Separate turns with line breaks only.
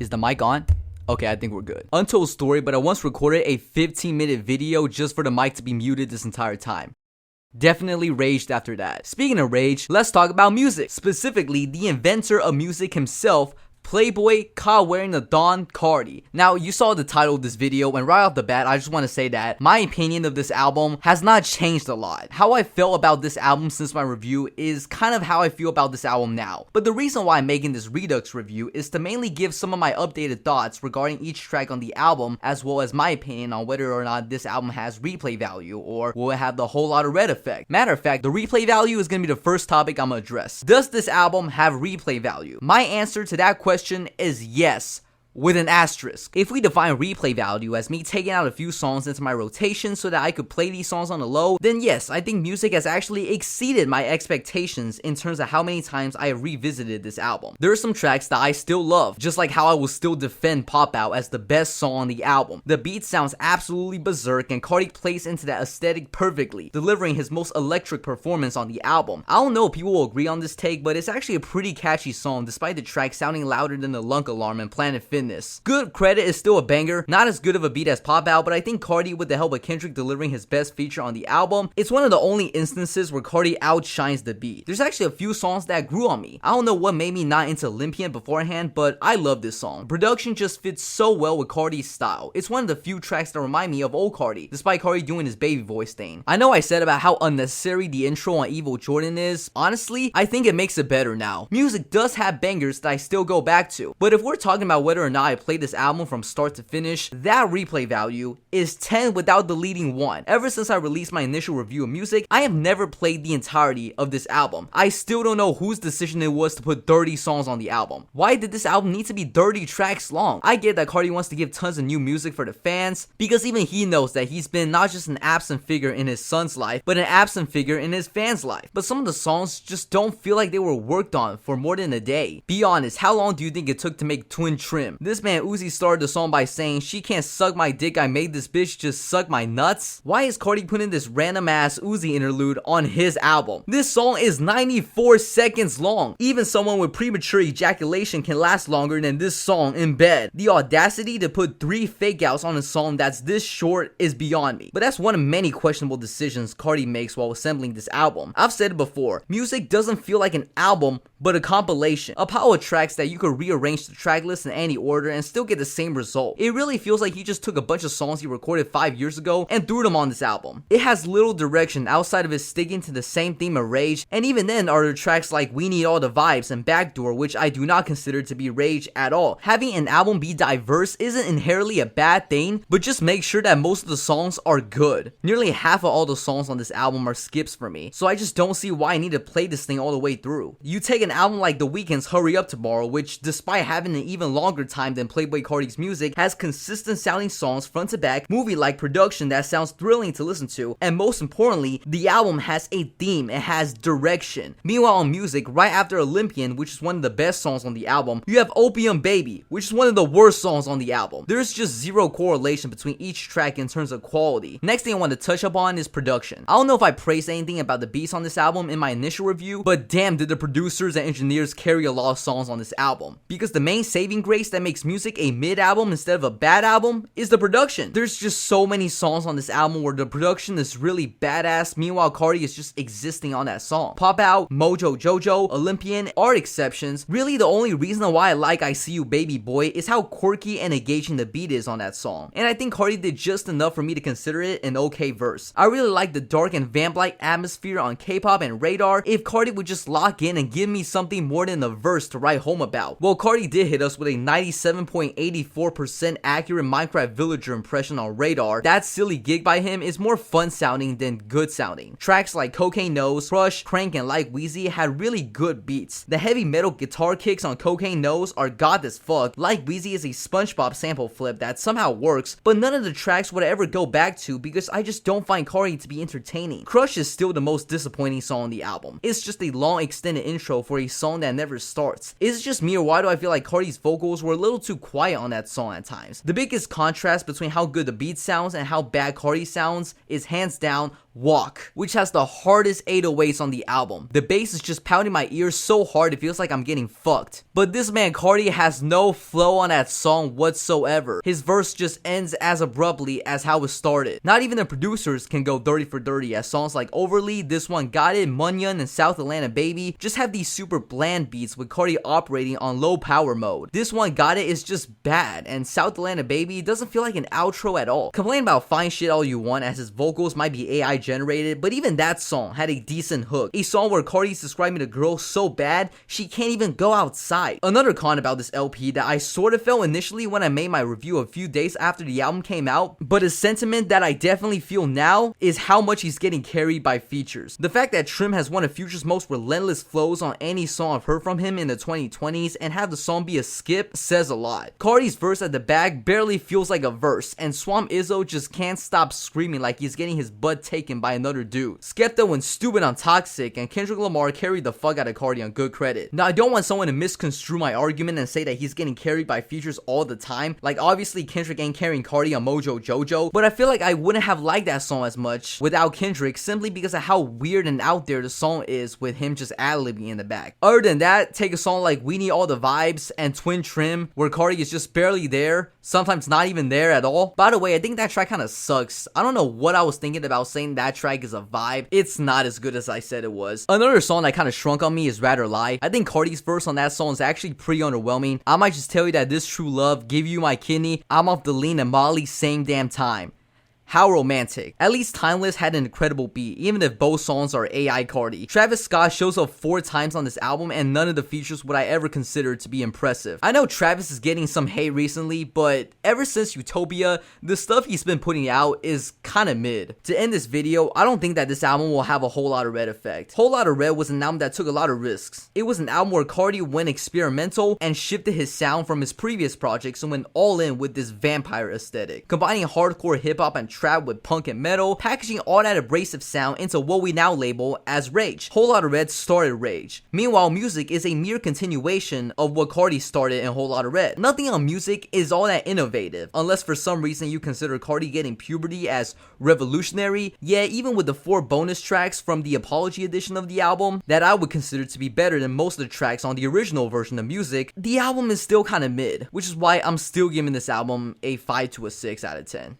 Is the mic on? Okay, I think we're good. Untold story, but I once recorded a 15-minute video just for the mic to be muted this entire time. Definitely raged after that. Speaking of rage, let's talk about music. Specifically, the inventor of music himself, Playboy caught wearing the Don Cardi. Now, you saw the title of this video, and right off the bat, I just want to say that my opinion of this album has not changed a lot. How I felt about this album since my review is kind of how I feel about this album now. But the reason why I'm making this Redux review is to mainly give some of my updated thoughts regarding each track on the album, as well as my opinion on whether or not this album has replay value, or will it have the whole lot of red effect. Matter of fact, the replay value is going to be the first topic I'm going to address. Does this album have replay value? My answer to that question is yes, with an asterisk. If we define replay value as me taking out a few songs into my rotation so that I could play these songs on the low, then yes, I think music has actually exceeded my expectations in terms of how many times I have revisited this album. There are some tracks that I still love, just like how I will still defend Pop Out as the best song on the album. The beat sounds absolutely berserk, and Cardi plays into that aesthetic perfectly, delivering his most electric performance on the album. I don't know if people will agree on this take, but it's actually a pretty catchy song despite the track sounding louder than the Lunk Alarm and Planet Fitness. Good Credit is still a banger, not as good of a beat as Pop Out, but I think Cardi, with the help of Kendrick delivering his best feature on the album, it's one of the only instances where Cardi outshines the beat. There's actually a few songs that grew on me. I don't know what made me not into OLYMPIAN beforehand, but I love this song. Production just fits so well with Cardi's style. It's one of the few tracks that remind me of old Cardi, despite Cardi doing his baby voice thing. I know I said about how unnecessary the intro on Evil Jordan is. Honestly, I think it makes it better now. Music does have bangers that I still go back to, but if we're talking about whether or not I played this album from start to finish, that replay value is 10 without deleting 1. Ever since I released my initial review of music, I have never played the entirety of this album. I still don't know whose decision it was to put 30 songs on the album. Why did this album need to be 30 tracks long? I get that Cardi wants to give tons of new music for the fans, because even he knows that he's been not just an absent figure in his son's life, but an absent figure in his fans' life. But some of the songs just don't feel like they were worked on for more than a day. Be honest, how long do you think it took to make Twin Trim? This man Uzi started the song by saying, "She can't suck my dick, I made this bitch just suck my nuts." Why is Cardi putting this random ass Uzi interlude on his album? This song is 94 seconds long. Even someone with premature ejaculation can last longer than this song in bed. The audacity to put 3 fake outs on a song that's this short is beyond me. But that's one of many questionable decisions Cardi makes while assembling this album. I've said it before, music doesn't feel like an album, but a compilation. A pile of tracks that you could rearrange the track list in any order and still get the same result. It really feels like he just took a bunch of songs he recorded 5 years ago and threw them on this album. It has little direction outside of his sticking to the same theme of rage, and even then are there tracks like We Need All the Vibes and Backdoor, which I do not consider to be rage at all. Having an album be diverse isn't inherently a bad thing, but just make sure that most of the songs are good. Nearly half of all the songs on this album are skips for me, so I just don't see why I need to play this thing all the way through. You take an album like The Weeknd's Hurry Up Tomorrow, which despite having an even longer time than Playboy Cardi's music, has consistent sounding songs front to back, movie-like production that sounds thrilling to listen to, and most importantly, the album has a theme, it has direction. Meanwhile, on music, right after OLYMPIAN, which is one of the best songs on the album, you have Opium Baby, which is one of the worst songs on the album. There's just zero correlation between each track in terms of quality. Next thing I want to touch up on is production. I don't know if I praised anything about the beats on this album in my initial review, but damn did the producers and engineers carry a lot of songs on this album. Because the main saving grace that makes music a mid-album instead of a bad album is the production. There's just so many songs on this album where the production is really badass, meanwhile Cardi is just existing on that song. Pop Out, MOJO, JOJO, OLYMPIAN are exceptions. Really the only reason why I like I See You Baby Boy is how quirky and engaging the beat is on that song. And I think Cardi did just enough for me to consider it an okay verse. I really like the dark and vamp-like atmosphere on K-pop and Radar. If Cardi would just lock in and give me something more than a verse to write home about. Well, Cardi did hit us with a 97.84% accurate Minecraft villager impression on Radar. That silly gig by him is more fun sounding than good sounding. Tracks like Cocaine Nose, Crush, Crank, and Like Wheezy had really good beats. The heavy metal guitar kicks on Cocaine Nose are god as fuck. Like Wheezy is a SpongeBob sample flip that somehow works, but none of the tracks would I ever go back to because I just don't find Cardi to be entertaining. Crush is still the most disappointing song on the album. It's just a long extended intro for a song that never starts. Is it just me, or why do I feel like Cardi's vocals were a little too quiet on that song at times? The biggest contrast between how good the beat sounds and how bad Cardi sounds is hands down Walk, which has the hardest 808s on the album. The bass is just pounding my ears so hard it feels like I'm getting fucked. But this man Cardi has no flow on that song whatsoever. His verse just ends as abruptly as how it started. Not even the producers can go 30 for 30, as songs like Overly, This One Got It, Munyon, and South Atlanta Baby just have these super bland beats with Cardi operating on low power mode. This One Got It is just bad, and South Atlanta Baby doesn't feel like an outro at all. Complain about fine shit all you want, as his vocals might be AI generated, but even that song had a decent hook. A song where Cardi's describing the girl so bad she can't even go outside. Another con about this LP that I sort of felt initially when I made my review a few days after the album came out, but a sentiment that I definitely feel now, is how much he's getting carried by features. The fact that Trim has one of Future's most relentless flows on any song I've heard from him in the 2020s and have the song be a skip says a lot. Cardi's verse at the back barely feels like a verse, and Swamp Izzo just can't stop screaming like he's getting his butt taken by another dude. Skepta went stupid on Toxic, and Kendrick Lamar carried the fuck out of Cardi on Good Credit. Now, I don't want someone to misconstrue my argument and say that he's getting carried by features all the time. Like, obviously Kendrick ain't carrying Cardi on MOJO JOJO, but I feel like I wouldn't have liked that song as much without Kendrick, simply because of how weird and out there the song is with him just ad-libbing in the back. Other than that, take a song like We Need All the Vibes and Twin Trim, where Cardi is just barely there, sometimes not even there at all. By the way, I think that track kind of sucks. I don't know what I was thinking about saying that track is a vibe. It's not as good as I said it was. Another song that kind of shrunk on me is Rather Lie. I think Cardi's verse on that song is actually pretty underwhelming. I might just tell you that this True Love, Give You My Kidney, I'm Off the Lean, and Molly same damn time. How romantic. At least Timeless had an incredible beat, even if both songs are AI Cardi. Travis Scott shows up 4 times on this album, and none of the features would I ever consider to be impressive. I know Travis is getting some hate recently, but ever since Utopia, the stuff he's been putting out is kinda mid. To end this video, I don't think that this album will have a Whole Lotta Red effect. Whole Lotta Red was an album that took a lot of risks. It was an album where Cardi went experimental and shifted his sound from his previous projects and went all in with this vampire aesthetic, combining hardcore hip-hop and trap with punk and metal, packaging all that abrasive sound into what we now label as Rage. Whole Lotta Red started Rage. Meanwhile, Music is a mere continuation of what Cardi started in Whole Lotta Red. Nothing on Music is all that innovative, unless for some reason you consider Cardi getting puberty as revolutionary. Yeah, even with the 4 bonus tracks from the Apology edition of the album that I would consider to be better than most of the tracks on the original version of Music, the album is still kinda mid, which is why I'm still giving this album a 5 to a 6 out of 10.